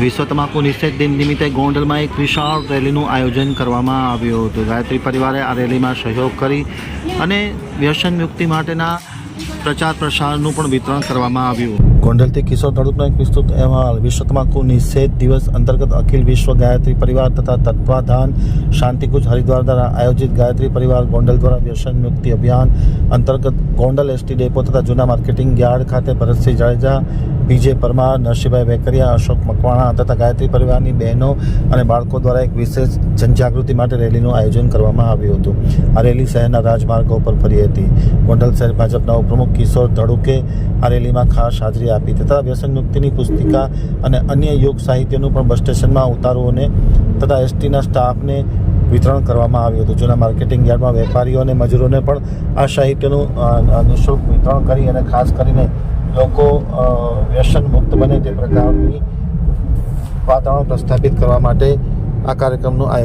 વિશ્વ તમાકુ નિષેધ દિન નિમિત્તે ગોંડલમાં એક વિશાળ રેલીનું આયોજન કરવામાં આવ્યું હતું. ગાયત્રી પરિવારે આ રેલીમાં સહયોગ કરી અને વ્યસન મુક્તિ માટેના પ્રચાર પ્રસારનું પણ વિતરણ કરવામાં આવ્યું. ગોંડલથી કિશોર તડુકનો એક વિસ્તૃત અહેવાલ. વિશ્વ તમાકુ નિષેધ દિવસ અંતર્ગત અખિલ વિશ્વ ગાયત્રી પરિવાર તથા તત્વાધાન શાંતિકુંજ હરિદ્વાર દ્વારા આયોજિત ગાયત્રી પરિવાર ગોંડલ દ્વારા વ્યસન મુક્તિ અભિયાન અંતર્ગત ગોંડલ એસટી ડેપો તથા જૂના માર્કેટિંગ યાર્ડ ખાતે ભરતસિંહ જાડેજા, પીજે પરમાર, નરસિંહભાઈ વેકરિયા, અશોક મકવાણા તથા ગાયત્રી પરિવારની બહેનો અને બાળકો દ્વારા એક વિશેષ જનજાગૃતિ માટે રેલીનું આયોજન કરવામાં આવ્યું હતું. આ રેલી શહેરના રાજમાર્ગો પર ફરી હતી. ગોંડલ શહેર ભાજપના ઉપપ્રમુખ કિશોર ધડુકે આ રેલીમાં ખાસ હાજરી આપી તથા વ્યસન મુક્તિની પુસ્તિકા અને અન્ય યોગ સાહિત્યનું પણ બસ સ્ટેશનમાં ઉતારુઓને તથા એસટીના સ્ટાફને વિતરણ કરવામાં આવ્યું હતું. જૂના માર્કેટિંગ યાર્ડમાં વેપારીઓ અને મજૂરોને પણ આ સાહિત્યનું નિઃશુલ્ક વિતરણ કરી અને ખાસ કરીને લોકો વ્યસન મુક્ત બને તે પ્રકારની વાતાવરણ પ્રસ્થાપિત કરવા માટે આ કાર્યક્રમનું આયોજન